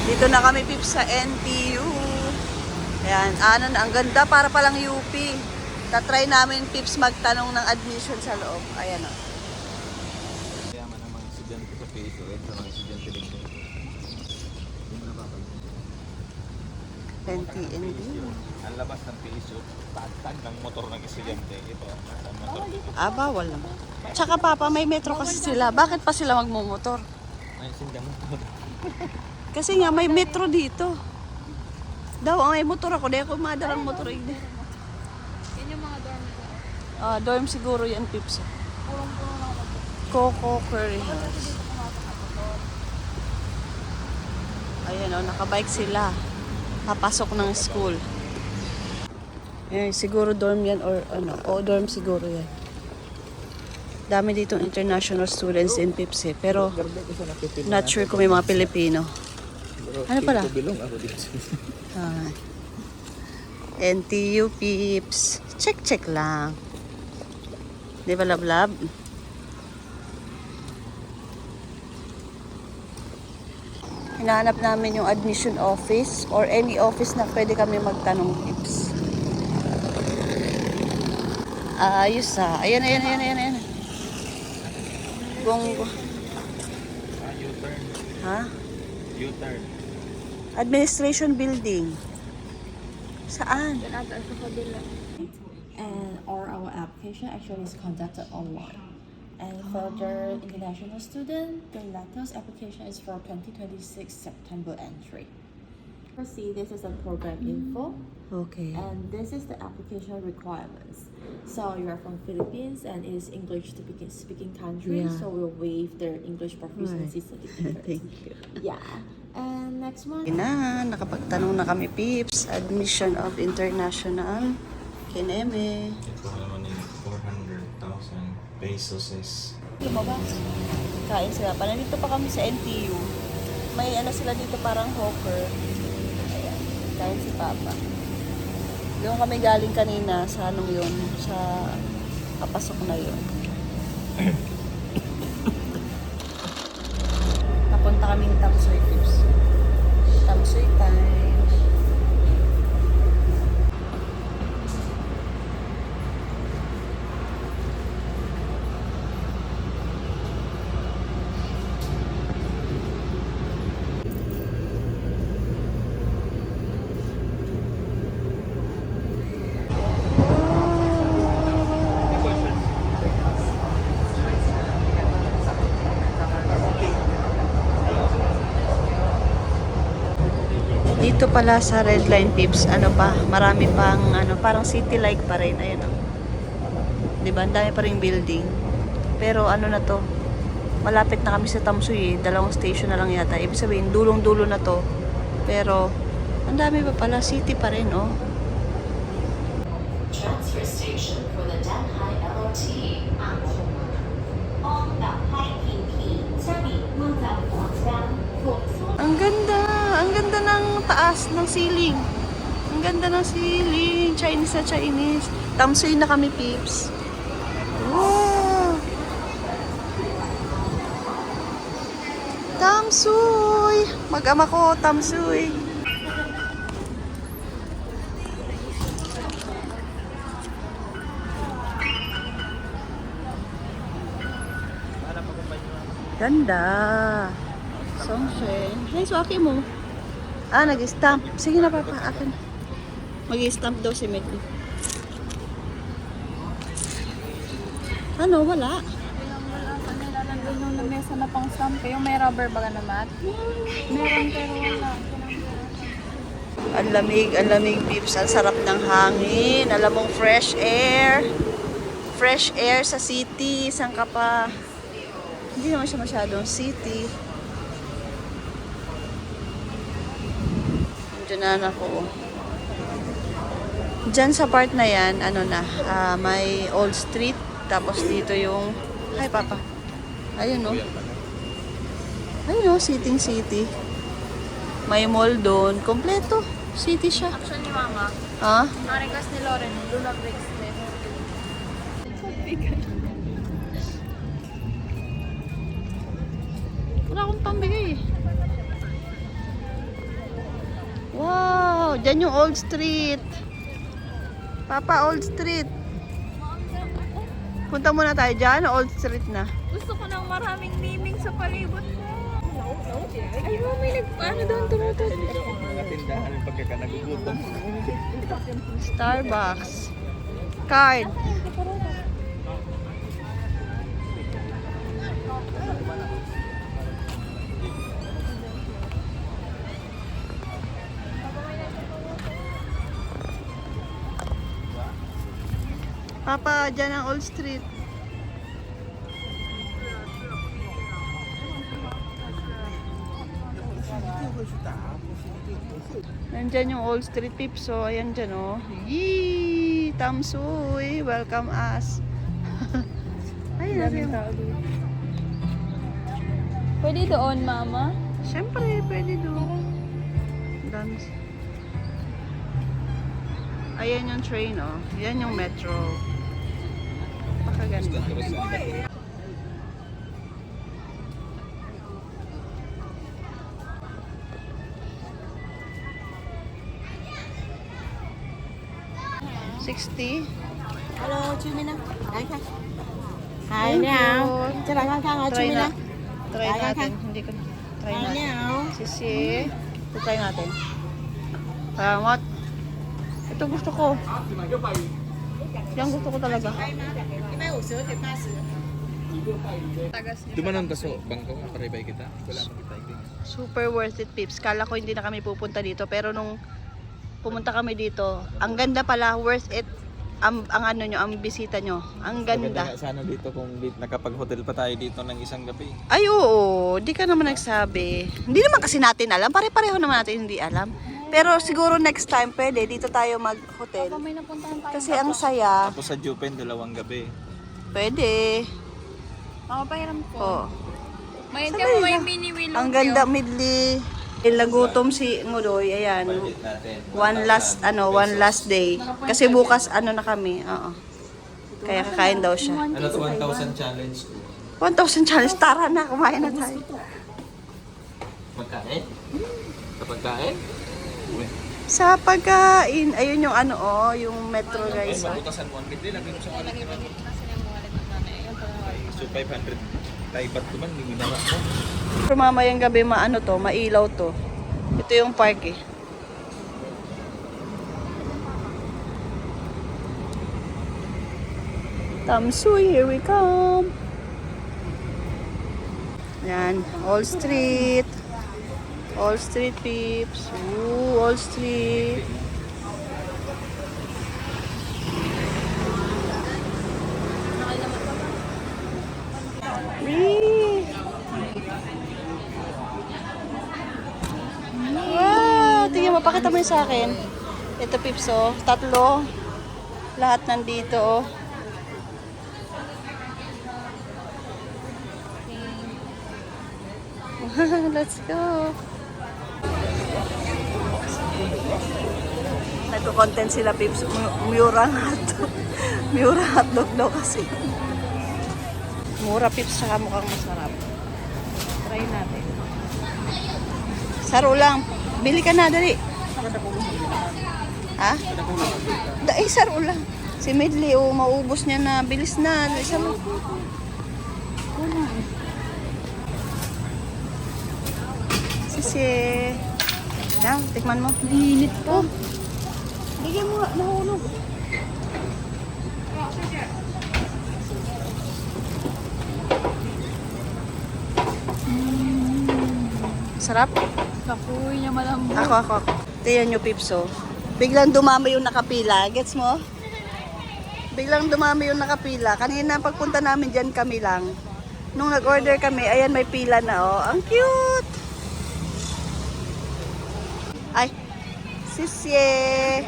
Dito na kami pips sa NTU. Ayan, ang ganda para palang UP. Tatry namin pips magtanong ng admission sa loob. Ayan o. Kaya man ang mga estudyante sa PSO at sa mga estudyante dito. NTND. Ang labas ng PSO, tag ng motor ng estudyante. Ito, ang motor. Bawal naman. Tsaka papa, may metro kasi sila. Bakit pa sila magmumotor? Ay, sindang motor. Kasi nga may metro dito. Daw, ang may motor ako. Di ako madalang motor. Yan yung mga dorm nila. Dorm siguro yan, pips. Purong-puro lang ako. Coco Curry House. Ayan o, nakabike sila. Papasok ng school. Ayan, siguro dorm yan or ano. O, dorm siguro yan. Dami ditong international students in Pips eh. Pero, not sure kung may mga Pilipino. Ano pala? Bilong ako dito. NTU Pips. Check lang. Di ba, lab? Hinahanap namin yung admission office or any office na pwede kami magtanong Pips. Ayos ah. Ayan. U-turn. Ha? U-turn. Administration building. Saan? Ata sa kabila. And or our application actually is conducted online. And for the international student, the latest application is for 2026 September entry. See, this is a program info, Okay. and this is the application requirements. So you are from Philippines, and it is English speaking country, Yeah. so we'll waive their English proficiency Right. certificate. Thank you. Yeah, and next one. Nakapagtanong na kami Pips. Admission of International. Kineme. Ito naman yung 400,000 pesos is Lumabas. Kain sila pa. Nandito pa kami sa NTU. May ano sila dito parang hawker. Ayan. Kain si Papa. Doon kami galing kanina sa anong yun. Sa kapasok na yun. Napunta kaming Tamsoy Pips. Tamsoy time. Dito pala sa Red Line Pips, ano pa, marami pang ano, parang city like pa rin, ayun oh. 'Di ba? Ang dami pa ring building. Pero ano na to? Malapit na kami sa Tamsuy, dalawang station na lang yata. Ibig sabihin, dulong-dulo na to. Pero ang dami pa pala, city pa rin, oh. Transfer station for the Danhai LRT. On the Haiping下面望到广江火车 Ang ganda! Ang ganda ng taas ng ceiling. Ang ganda ng ceiling. Chinese na Chinese. Tamsoy na kami, Pips. Wow! Tamsoy! Mag-ama ko, Tamsoy. Ganda. Songsheng. Hey, suwaki mo. Nag-stamp. Sige na, Papa. Akin. Mag-stamp daw si Meki. Ano? Wala. Wala pa nilalagay nung lamesa na pang stamp. Yung may rubber baga na mat. Meron pero wala. Ang lamig, Pips. Ang sarap ng hangin. Alam mong fresh air. Fresh air sa city. Saan ka pa? Hindi naman siya masyadong city. Diyan na ako. Diyan sa part na yan, ano na, may old street. Tapos dito yung, hi Papa. Ayun no. Ayun no, city. May mall doon. Kompleto. City siya. Action ni Mama. Ha? Ang request ni Lauren, Luna bracelet. Wala akong pambigay eh. Diyan yung Old Street. Papa, Old Street. Punta muna tayo dyan, Old Street na. Gusto ko ng maraming naming sa palibot mo. Ay, mo, may nagpaano doon tumutut. Mga tindahan yung pagkaka nagugutom. Starbucks. Card. Papa, dyan ang Old Street. Nandyan yung Old Street Pips. So, ayan dyan, oh. Yee! Tamsuy! Welcome us. Ayun na siya. Pwede doon, mama? Siyempre, pwede doon. Dami. Ayan yung train, oh. Yan yung metro. Pakaganda. $60. Hello，居民呢？来看。 Hi, 你好，再来看看啊，居 Try 民 na. 呢？ Try Kaya natin. Hindi ko. Try 你 natin. 好。 Sisi. Ito try natin. Salamat. Ito gusto ko. Yan gusto ko talaga. 150给80。 Dumanon ka sa bangko, makaribay kita. Wala mo kita igling. Super worth it, Pips. Kala ko hindi na kami pupunta dito. Pero nung pumunta kami dito, ang ganda pala. Worth it. Ang ano nyo, ang bisita nyo. Ang Maganda ganda. nga sana dito kung nakapag-hotel pa tayo dito ng isang gabi. Ay, oo. Di ka naman nagsabi. Hindi naman kasi natin alam. Pare-pareho naman natin hindi alam. Pero siguro next time, pwede. Dito tayo mag-hotel. May napuntahan tayo. Kasi ang saya. Tapos sa Jupen, 2 gabi. Pwede. Makapahiram ko. Oh. May, Sabay tiyan mo, may na. mini willow. Ang ganda, midli. Nagutom si Ngudoy. Ayan. Budget natin. One last day. Kasi bukas na kami. Oo. Kaya kakain daw siya. Ano to, 1,000 challenge? 1,000 challenge. Tara na, kumain na tayo. Magkain? Sa pagkain? Uy. Sa pagkain, ayun yung yung metro Ay, guys. mabutasan mo. Ang bigli, lagay mo sa wallet. So 500 taibat ko man, hindi naman mo. Pero mamayang gabi mailaw to. Ito yung park eh. Tamsuy, here we come. Yan, All Street. All Street peeps. Ooh, All Street. Wee! Wow! Tingnan mo, pakita mo yun sa akin. Ito peeps, oh. 3. Lahat nandito, oh. Let's go. Nagko-content sila peeps. Murang hotdog. Murang hotdog daw kasi. Mura peeps, saka mukhang masarap. Try natin. Saro lang. Bili ka na, dali. Ha? Saro lang. Si Medley, maubos niya na. Bilis na. Isa lang. Sisi. Yan, tikman mo. Init po. Bigyan mo, nahulog. Sarap? Kakuy niya malambot. Ako. Tiyan nyo, Pipso. Biglang dumami yung nakapila. Gets mo? Biglang dumami yung nakapila. Kanina pagpunta namin dyan kami lang. Nung nag-order kami, ayan may pila na, oh. Ang cute! Ay, sisye!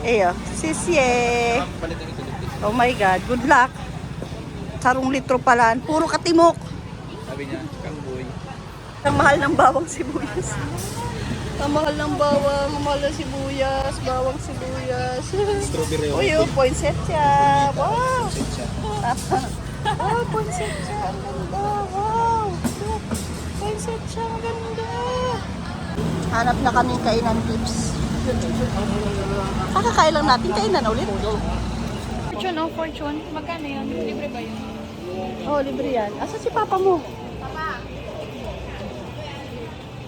Eyo, sisye! Oh my God, good luck! Sarong litro pala. Puro katimok. Sabi niya, kamboy. Ang mahal ng bawang sibuyas. Ang mahal ng bawang, ang mahal ng sibuyas, bawang sibuyas. Strawberry Uy, oil. poinsettia. Wow! Siya. Oh, poinsettia. Ang ganda. Wow! sunset siya. Maganda. Hanap na kaming kainan, tips. Kakakain lang natin. Kainan ulit. Fortune, oh, fortune. Magkano yun? Libre ba yun? Oh, libre yan. Asa si papa mo?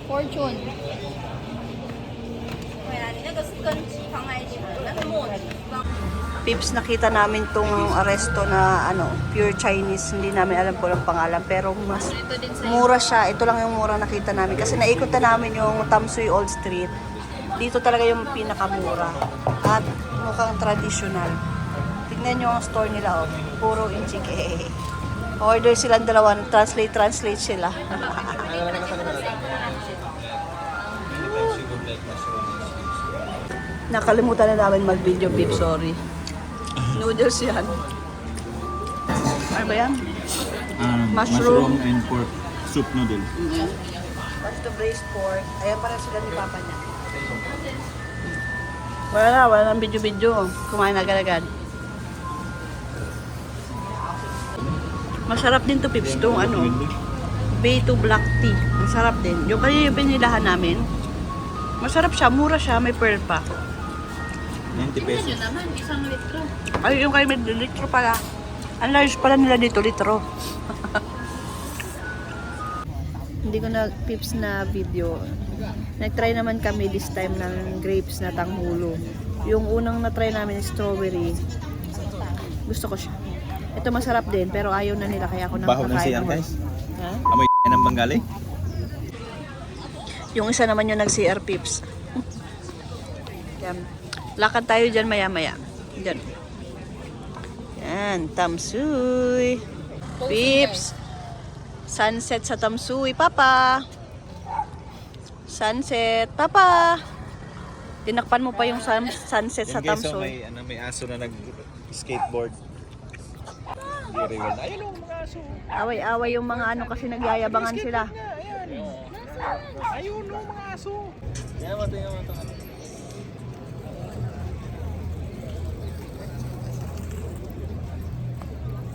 Fortune. Pips, nakita namin tong aresto na pure Chinese. Hindi namin alam po ang pangalan. Pero mas mura siya. Ito lang yung mura nakita namin. Kasi naikot na namin yung Tamsui Old Street. Dito talaga yung pinakamura. At mukhang traditional. Tignan nyo ang store nila. Oh. Puro inchike. Order silang dalawa. Translate sila. Nakalimutan na namin mag-video, Pip. Sorry. Noodles yan. Ano ba yan? Mushroom. and pork soup noodle. Basta braised pork. Ayan para sila ni Papa niya. Wala nang video-video. Kumain agad-agad. Masarap din to, Pips. Itong B2 black tea. Masarap din. Yung kanina yung pinilahan namin. Masarap siya. Mura siya. May pearl pa. 90 pesos. Yun naman, 1 litro. Ay, yung kayo may litro pala. Ang large pala nila dito, litro. Hindi ko na, Pips, na video. Nag-try naman kami this time ng grapes na tanghulo. Yung unang na-try namin strawberry. Gusto ko siya. Ito masarap din, pero ayaw na nila kaya ako nang Baho ng kakain. CR, guys. Ha? Amoy ng Bengali. Yung isa naman yung nag-CR, Pips. Yan. Lakad tayo dyan maya-maya. Dyan. Yan, Tamsui. Pips. Sunset sa Tamsui, Papa. Sunset, Papa. Tinakpan mo pa yung sunset sa Yan guys, Tamsui. may aso na nag-skateboard. Ayun o, mga aso. Away-away yung mga kasi nagyayabangan sila. Ayun o, mga aso. Tingnan mo ito.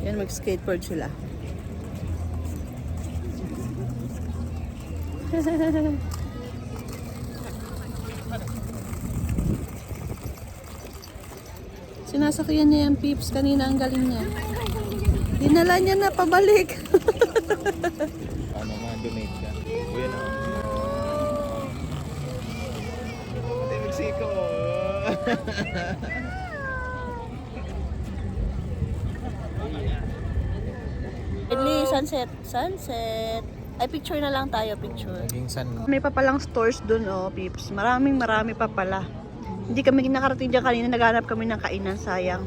Yan, mag-skateboard sila. Sinasakyan niya yung Pips. Kanina ang galing niya. Dinala niya na pabalik. Donate ka. Uyan o. Ate Mexico. Sunset. Sunset. Ay, picture na lang tayo, picture. Naging san. May pa palang stores dun, Pips. Marami pa pala. Hindi kami nakarating dyan kanina. Naghanap kami ng kainan, sayang.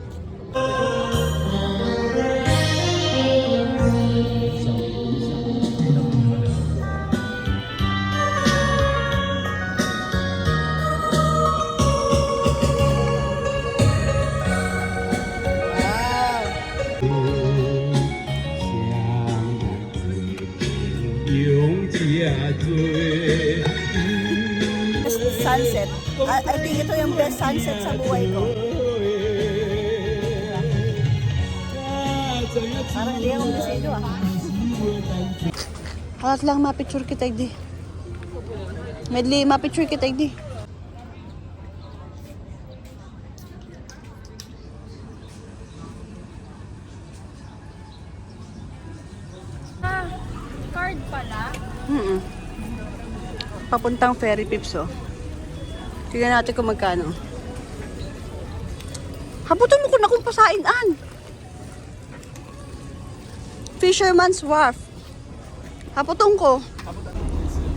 Sunset. I think ito yung best sunset sa buhay ko. Parang hindi akong desido Halat lang mapicture kita di. Medley mapicture kita di. Card pala. Papuntang ferry, Pips, Tignan natin kung magkano. Habutan mo ko na kung pasain, An. Fisherman's Wharf. Haputon ko.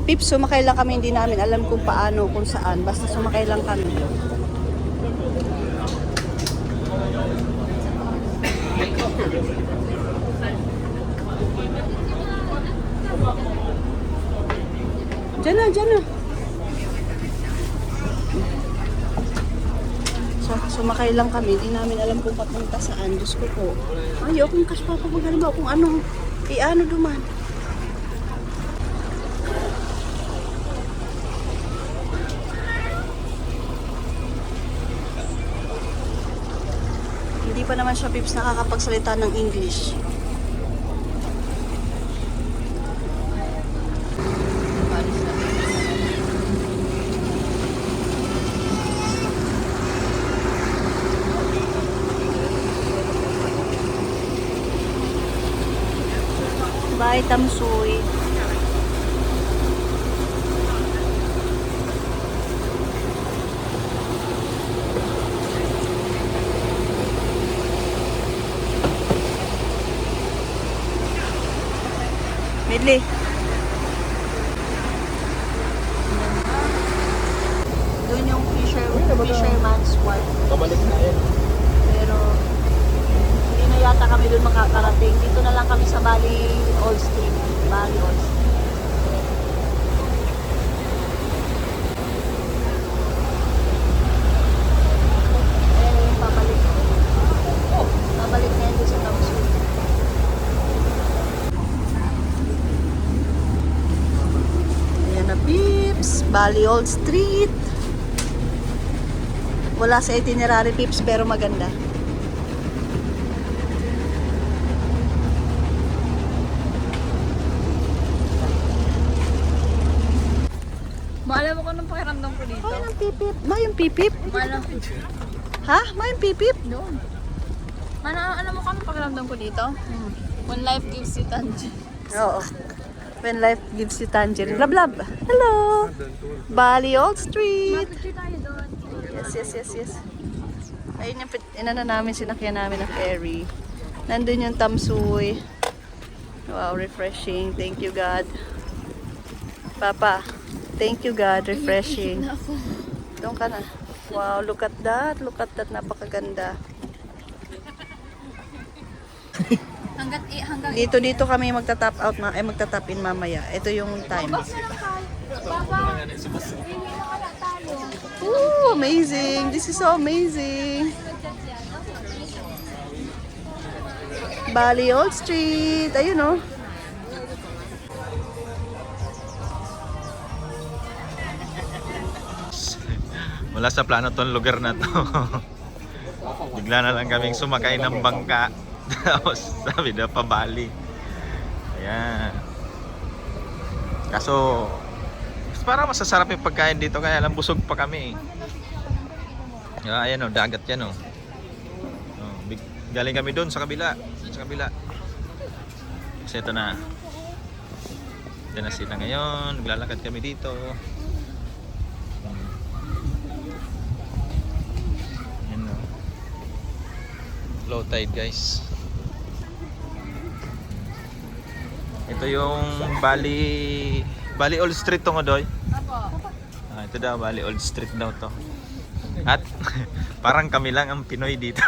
Pips, sumakay lang kami. Hindi namin alam kung paano, kung saan. Basta sumakay lang kami. Diyan na. Sumakay lang kami. Hindi namin alam kung papunta saan. Diyos ko po. Ayaw kung kaspa pa pag halimbawa kung anong ano duman. Hindi pa naman siya, Pips, nakakapagsalita ng English. Bye, Tamsuy. Midley. Doon yung fisherman's wharf. Pabalik na yan. Pero hindi na yata kami doon makakarating. Dito na lang kami sa Bali Old Street. Bali Old Street. Ayan yung pabalik. Pabalik na yun doon sa Tamsu. Ayan na peeps. Bali Old Street. Wala sa itinerary peeps pero maganda. Maalam mo kung anong pakiramdam ko dito? Ay, ang pipip. Ma, yung pipip? Maalam. Ha? Ma, yung pipip? Doon. Alam mo kung anong pakiramdam ko dito? When life gives you tangerine. Oo. When life gives you tangerine. Blab, blab. Hello! Bali Old Street. Picture tayo doon. Yes. Ayun yung inana namin, sinakyan namin ng ferry. Nandun yung Tamsuy. Wow, refreshing. Thank you, God. Papa, thank you, God. Refreshing. Doon ka na. Wow, look at that. Look at that. Napakaganda. Hanggang Dito kami magta-top out, magta-top in mamaya. Ito yung time. Ooh, amazing. This is so amazing. Bali Old Street. Ayun oh. Wala sa plano tong lugar na to. Bigla na lang kaming sumakay ng bangka. Tapos sabi na pabali. Ayan. Kaso para masasarap yung pagkain dito kaya lang busog pa kami. Ayan o, dagat yan o. Galing kami doon sa kabila. Sa kabila. Kasi ito na. Ito na sila ngayon. Naglalakad kami dito. Ayan o. Low tide guys. Ito yung Bali Old Street to nga doy. Ito daw Bali Old Street daw to. At parang kami lang ang Pinoy dito.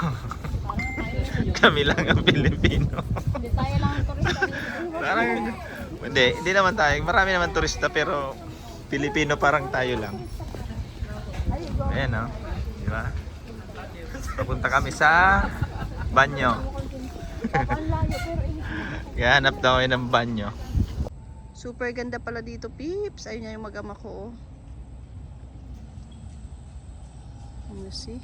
Kami lang ang Pilipino. Hindi tayo lang ang turista dito. Parang hindi naman tayo. Marami naman turista pero Pilipino parang tayo lang. Ayan o. Di ba? Papunta kami sa banyo. Gahanap daw kayo ng banyo. Super ganda pala dito, peeps. Ayun yung mag-ama ko, oh. You see?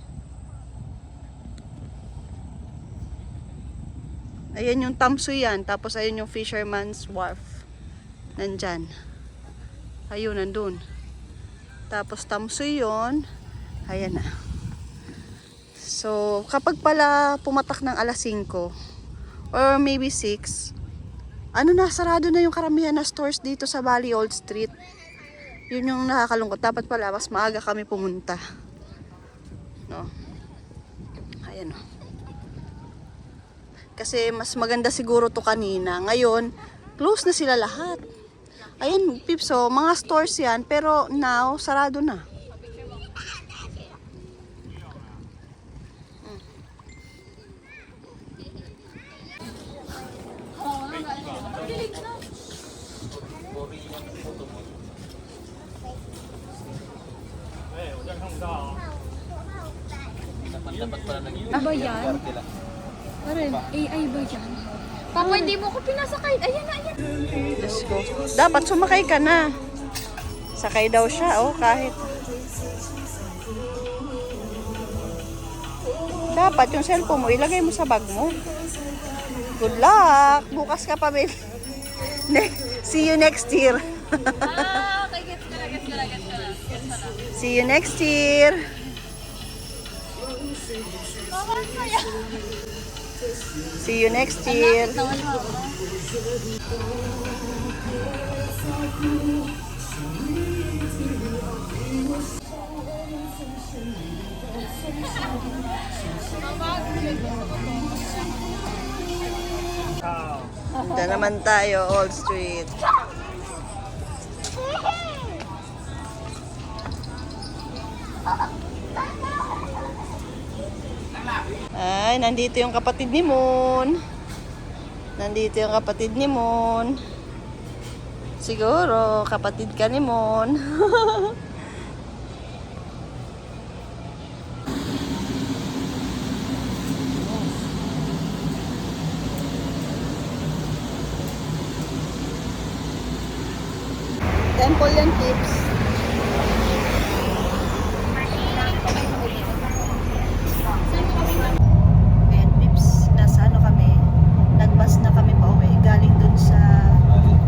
Ayan yung Tamsuy yan. Tapos ayun yung Fisherman's Wharf. Nandyan. Ayun, nandun. Tapos Tamsuy yun. Ayan na. So, kapag pala pumatak ng alas 5 or maybe 6, sarado na yung karamihan na stores dito sa Bali Old Street. Yun yung nakakalungkot. Dapat pala, mas maaga kami pumunta. No? Ayan o. Kasi mas maganda siguro to kanina. Ngayon, close na sila lahat. Ayan, peeps, so mga stores yan. Pero now, sarado na. Ba yan? Paren, AI ba yan? Papa, hindi mo ko pinasakay. Ayan na, ayan. Let's go. Dapat sumakay ka na. Sakay daw siya, oh, kahit. Dapat yung cellphone mo, ilagay mo sa bag mo. Good luck. Bukas ka pa, babe. See you next year. Okay, gets ko na. See you next year. See you next year. Tawan mo ako. Diyan naman tayo, Old Street. Ay, nandito yung kapatid ni Moon. Nandito yung kapatid ni Moon. Siguro, kapatid ka ni Moon. Temple yan, tips. Ayan, pips, nasa ano kami, nagbus na kami pa uwi, galing dun sa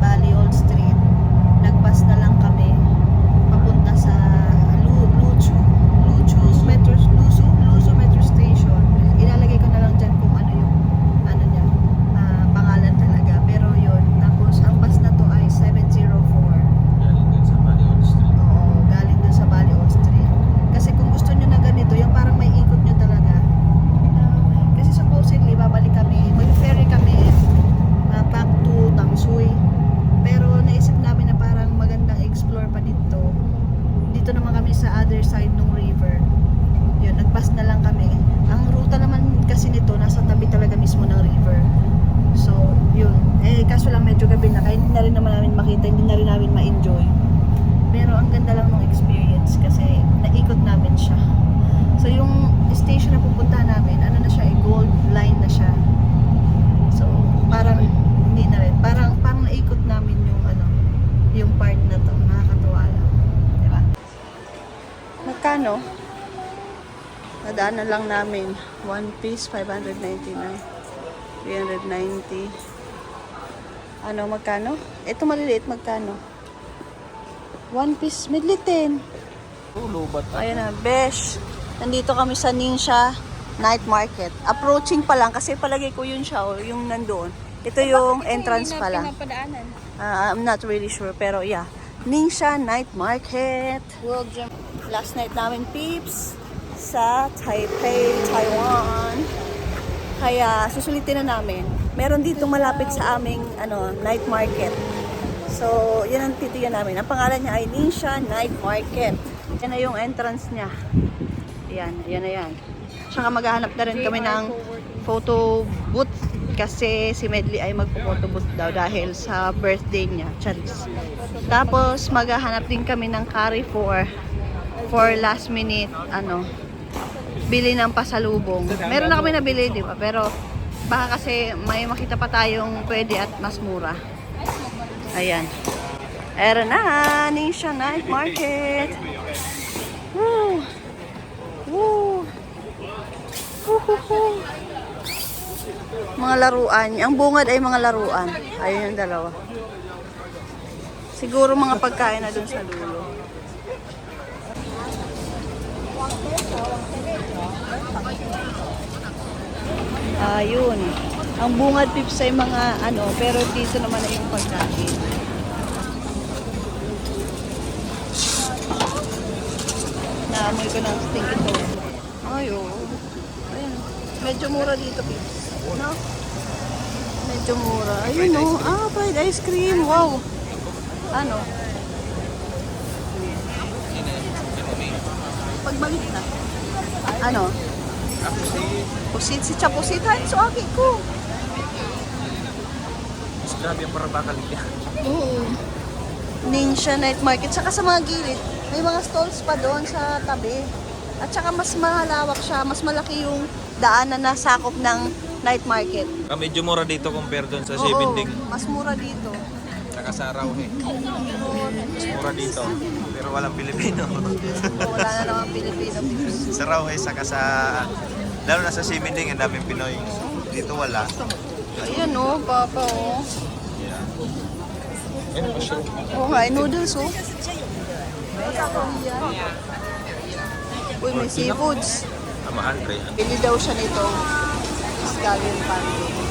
Bali Old Street. Nagbus na lang kami, papunta sa Luzu Metro Station. Ilalagay ko na lang dyan kung ano yung, ano niya, pangalan talaga. Pero yun, tapos ang bus na to ay 704. Oo, galing dun sa Bali Old Street. Kasi kung gusto nyo na ganito, yung parang may ikot nyo talaga. Kasi supposedly, babalik kami, mag-ferry kami back to Tamsuy. Pero naisip namin na parang magandang explore pa dito. Dito naman kami sa other side ng river. Yun, nag-bus na lang kami. Ang ruta naman kasi nito, nasa tabi talaga mismo ng river. So, yun. Kaso lang medyo gabi na, kaya hindi na rin naman namin makita, hindi na rin namin ma-enjoy. Pero ang ganda lang ng experience kasi naikot namin siya. So yung station na pupunta namin, ano na siya, gold line na siya. So parang hindi na rin, parang naikot namin yung ano, yung part na to, nakakatuwa lang. Di ba? Magkano? Nadaanan lang namin. One piece, 599. 390. Ano, magkano? Ito maliliit, magkano? One piece, medley 10. Ayan na, besh. Nandito kami sa Ningxia Night Market. Approaching pa lang kasi palagay ko yun siya o yung nandoon. Ito yung entrance pa lang. I'm not really sure pero yeah. Ningxia Night Market. Last night namin peeps sa Taipei, Taiwan. Kaya susulitin na namin. Meron dito malapit sa aming night market. So, yan ang titiyan namin. Ang pangalan niya ay Ningxia Night Market. Yan na yung entrance niya. Yan, yan na yan. Tsaka maghahanap na rin kami ng photo booth kasi si Medley ay magpo-photo booth daw dahil sa birthday niya, Charis. Tapos maghahanap din kami ng curry for last minute bili ng pasalubong. Meron na kami nabili, di ba? Pero baka kasi may makita pa tayong pwede at mas mura. Ayan. Era na, Ningxia Night Market. Woo! Woo! Woo-hoo-hoo! Mga laruan. Ang bungad ay mga laruan. Ayun yung dalawa. Siguro mga pagkain na dun sa dulo. Ayun. Ang bungad pips ay mga pero dito naman ay yung pagkain. Naamoy ko ng stinky tofu. Ayun. Ayun. Medyo mura dito pips. No? Medyo mura. Ayun no. Fried ice cream. Wow. Ano? Pagbalik na. Ano? Pusit si Chapusit. Hain so aki ko. Mas grabe yung para bakal niya. Oo. Ningxia Night Market. Saka sa mga gilid, may mga stalls pa doon sa tabi. At saka mas malawak siya. Mas malaki yung daanan na sakop ng night market. Medyo mura dito compare doon sa Oo, Sibinding. mas mura dito. Saka sa Arauhe. Mas mura dito. Pero walang Pilipino. Wala na naman Pilipino. Sa Arauhe, saka sa... Lalo na sa Sibinding, ang daming Pinoy. Dito wala. Ayan o, papa o. Ayun, mushroom. Oo nga, noodles o. Uy, may seafoods. Mahal pre. Bili daw siya nito. Scallion pancake.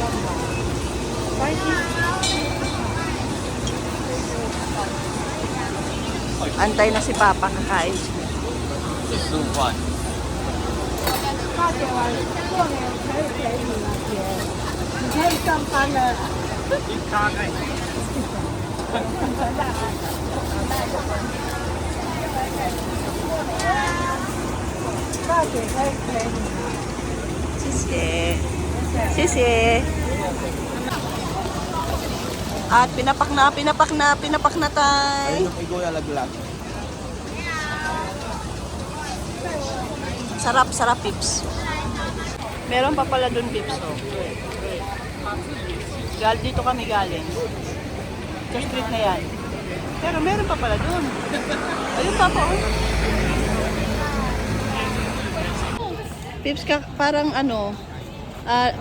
Antay na si Papa, kakain siya. 吃午饭。你可以上班了。大姐可以陪你。 Sisi. Sisi. At pinapak na tayo. Sarap pips. Meron pa pala dun pips, oh. Dito kami galing. Sa street na yan. Pero meron pa pala dun. Ayun pa po, oh. Pips, parang ano,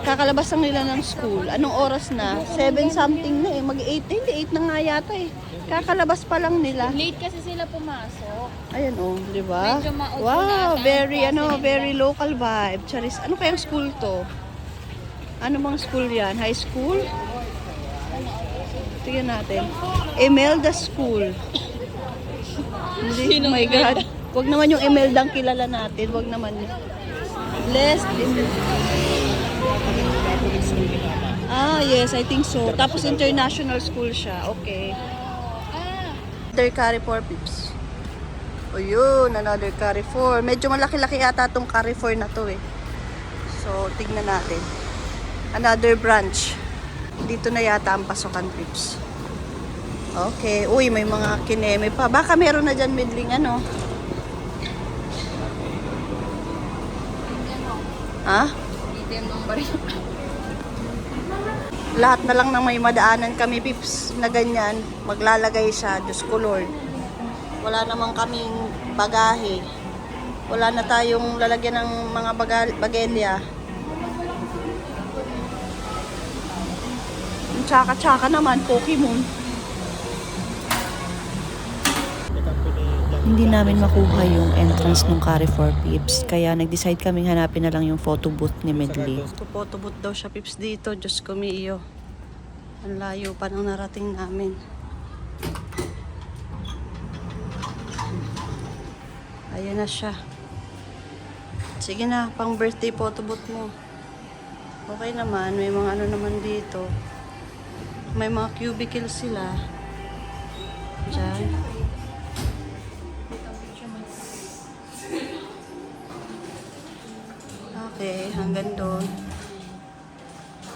kakalabas lang nila ng school. Anong oras na? 7 something na eh. Mag-8, hindi 8 na nga yata eh. Kakalabas pa lang nila. Late kasi sila pumasok. Ayan oh, di ba? Medyo maudto Wow, na ata very ang klase nila. very local vibe. Charis, ano kayang school to? Ano bang school yan? High school? Tingnan natin. Imelda School. Hindi, oh my God. Wag naman yung Imelda ang kilala natin. Wag naman yun. Blessed Imelda. Ah, yes, I think so. Tapos international school siya. Okay. Another Carrefour, Pips. O yun, another Carrefour. Medyo malaki-laki yata itong Carrefour na to eh. So, tignan natin. Another branch. Dito na yata ang pasokan, Pips. Okay. Uy, may mga kineme pa. Baka meron na dyan midling ano. Ha? Dito yung number yun. Lahat na lang na may madaanan kami, Pips, na ganyan. Maglalagay siya. Diyos ko, Lord. Wala naman kaming bagahe. Wala na tayong lalagyan ng mga bagelya. Tsaka-tsaka naman, Pokemon. Hindi namin makuha yung entrance ng Carrefour, Pips. Kaya nag-decide kaming hanapin na lang yung photo booth ni Medley. Tupot-tubot daw siya, Pips, dito. Diyos ko, miyo. Ang layo pa nang narating namin. Ayan na siya. Sige na, pang birthday photo booth mo. Okay naman, may mga ano naman dito. May mga cubicle sila. Diyan. Okay, hanggang doon.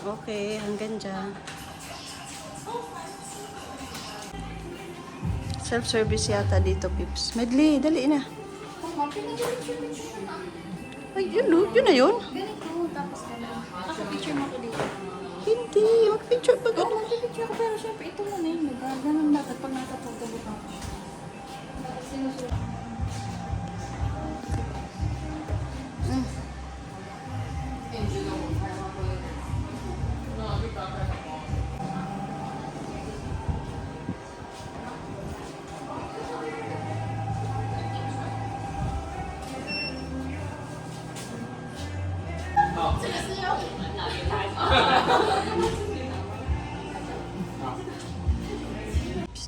Okay, hanggang dyan. Self-service yata dito, Pips. Medley, dali na. Ay, yun, no? Yun na yun? Ganito, tapos gano'n. Picture mo ko dito. Hindi, mag-picture pag ano. Picture ko, pero syempre ito muna yun. Ganun dapat pag nakapagtabot ako.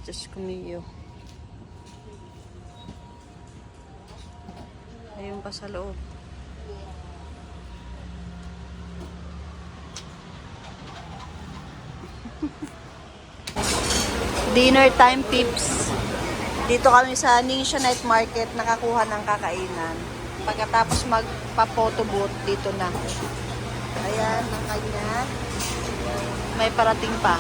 Diyos ko miyo. Ayun pa sa loob. Dinner time, Pips. Dito kami sa Nisha Night Market nakakuha ng kakainan. Pagkatapos magpa-photo booth, dito na. Ayan, ang kanya. May parating pa.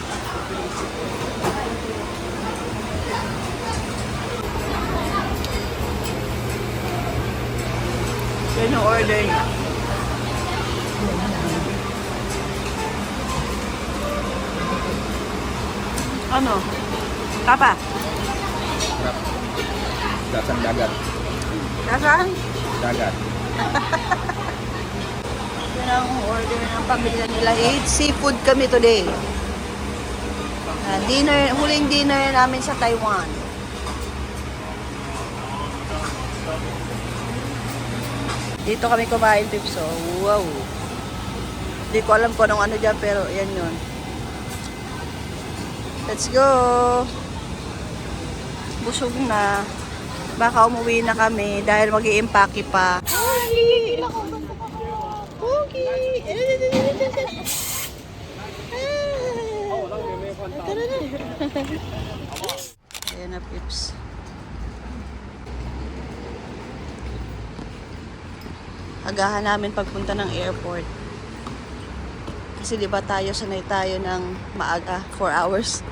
Yun yung order niya. Ano? Papa? Dasang dagat. Nasaan? Dagat. Yun ang order ng pamilya nila. Eat seafood kami today. Dinner, huling dinner namin sa Taiwan. Dito kami kumain, Pips. Oh, wow. Hindi ko alam kung anong ano dyan, pero yan yun. Let's go! Busog na. Baka umuwi na kami dahil mag-i-impake pa. Pogi! Pogi! Ayan na, pips. Agahan namin pagpunta ng airport. Kasi di ba sanay tayo ng maaga, 4 hours.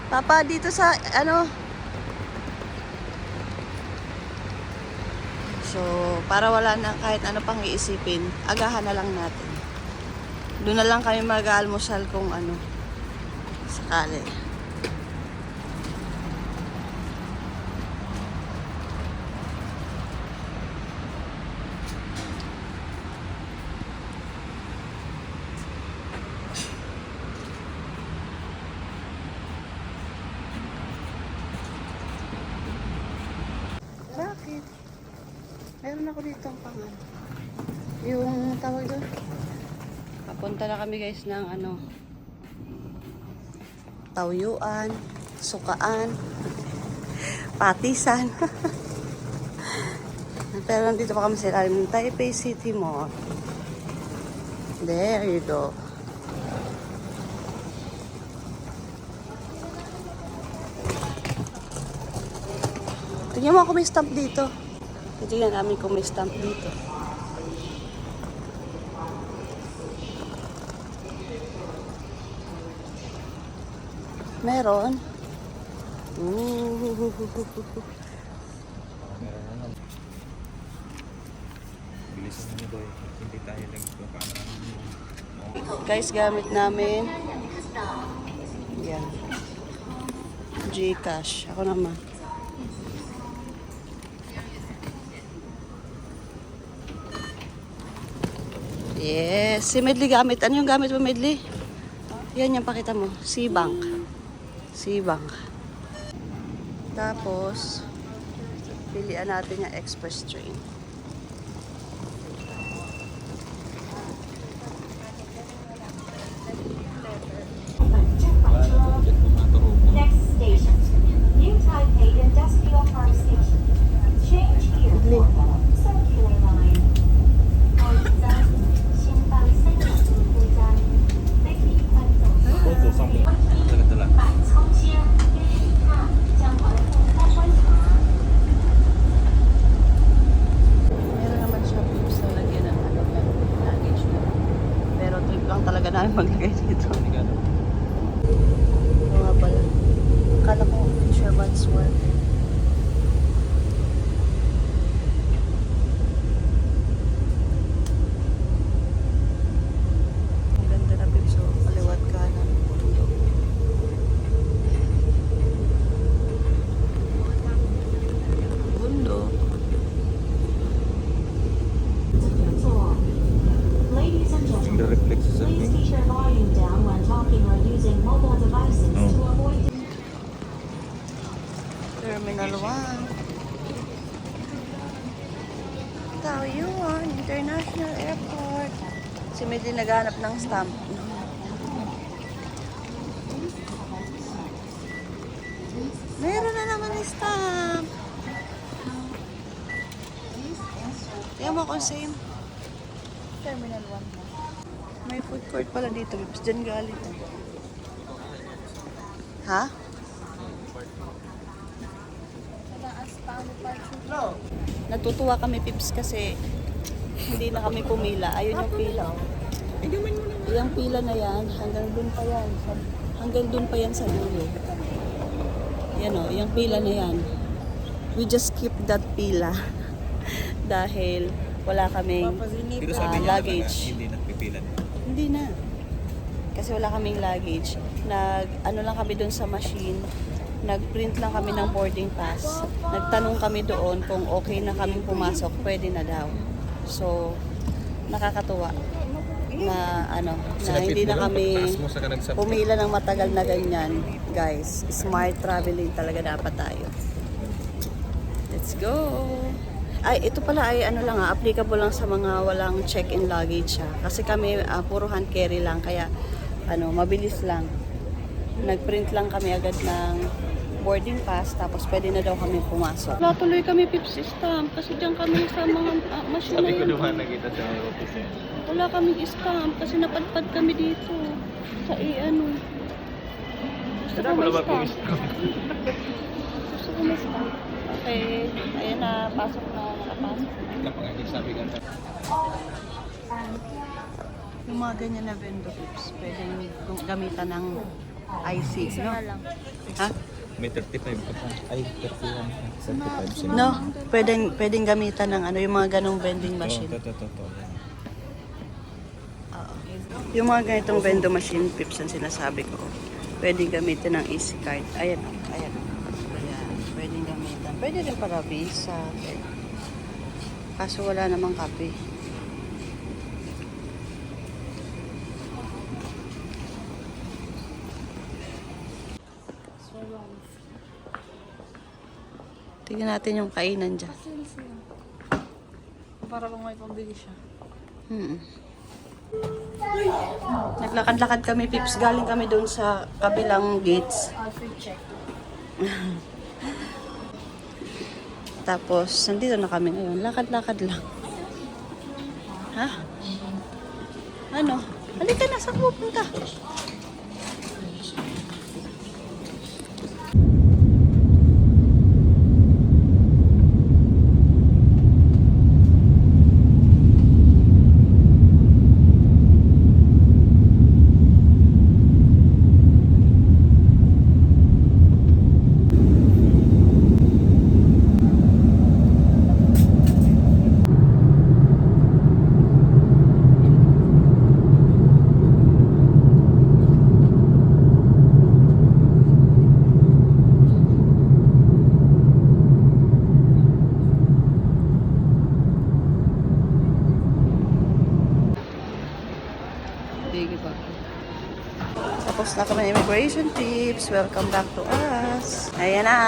Papa, dito sa, So, para wala na kahit ano pang iisipin, agahan na lang natin. Doon na lang kami mag-almusal kung sakali. Bakit? Meron ako dito ang yung tawag doon. Papunta na kami guys ng Tawyuan, Sukaan, Patisan. Pero nandito pa kami sa ilalim ng Taipei City Mall. There you go. Tingnan mo ako may stamp dito. Tingnan namin kung may stamp dito. Meron. Bilisan mo doy. Hindi tayo nagpapaano. Guys, gamit namin. Yan. Gcash. Ako naman. Yes. Si Medley gamit. Ano yung gamit mo, Medley? Yan yung pakita mo. C-Bank. C-Bank. Tapos, pilian natin yung express train. Next station, New Taipei Industrial Park Station. Change here for Circular Line. 下一站，新半山路五站，北里环走都走上面，这个的啦。百仓街约一趟，将维护参观场。 Meron naman siya pips na lagyan ng luggage mo. Pero trip lang talaga namin maglagay dito. Oo nga pala. Akala ko Fisherman's Wharf. Ang ganda na pips. So, kaliwat kanan. Bundok. Ladies and gentlemen, The reflexes of please me. keep your volume down when talking or using mobile devices to avoid. Terminal 1. Taoyuan International Airport. Si Medley naghanap ng stamp. Meron na naman yung stamp. Tingnan mo kung same. Terminal 1 na. May food court pala dito. Diyan galing. Ha? Natutuwa kami, Pips, kasi hindi na kami pumila. Ayun yung pila. Yung pila na yan, hanggang dun pa yan. Hanggang dun pa yan sa dulo. Yan o, yung pila na yan. We just skip that pila. Dahil wala kaming Pero sabi niya luggage. talaga, hindi nagpipilan. Hindi na. Kasi wala kaming luggage. Ano lang kami doon sa machine. Nag-print lang kami ng boarding pass. Nagtanong kami doon kung okay na kaming pumasok, pwede na daw. So, nakakatuwa na na hindi na kami pumila ng matagal na ganyan. Guys, smart traveling talaga dapat tayo. Let's go! Ay, ito pala ay applicable lang sa mga walang check-in luggage ha. Kasi kami puro hand carry lang, kaya mabilis lang. Nag-print lang kami agad ng boarding pass, tapos pwede na daw kami pumasok. Wala tuloy kami Pips stamp kasi diyan kami sa mga machine na Sabi ko yun. naman nakita sa may office eh. Wala kaming stamp kasi napadpad kami dito. Sa ano. Gusto ko may stamp. Gusto ko may stamp. Okay, ayan na, pasok na, nakapasok. Sabi ka Yung mga ganyan na vendor Pips, pwedeng gamitan ng IC, no? Ha? may 35 pa pa. Ay, 31. 35. No, pwedeng gamitan ng ano, yung mga ganong vending machine. Totoo. Oo. Yung mga ganitong vending machine, Pips, ang sinasabi ko. Pwedeng gamitin ng easy card. Ayan, ayan. Ayan, pwedeng gamitan. Pwede rin para Visa. Kaso wala namang kape. Tingnan natin yung kainan dyan. Para kung may pambili siya. Naglakad-lakad kami, Pips. Galing kami doon sa kabilang gates. Outfit check. Tapos, nandito na kami ngayon. Lakad-lakad lang. Ha? Ano? Halika na, saan pupunta? Tapos na kami immigration tips. Welcome back to us. Ayan na.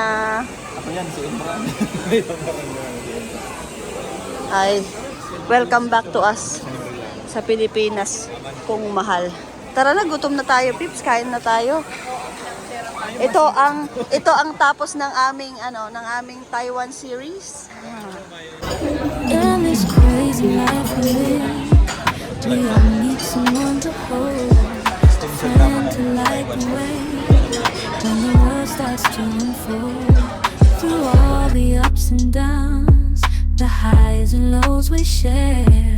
Ako yan, si Imran. Ay, welcome back to us sa Pilipinas kung mahal. Tara na, gutom na tayo, Pips. Kain na tayo. Ito ang tapos ng aming Taiwan series. In this crazy life we live, we all need someone to hold, a friend to light the way when the world starts to unfold. Through all the ups and downs, the highs and lows we share,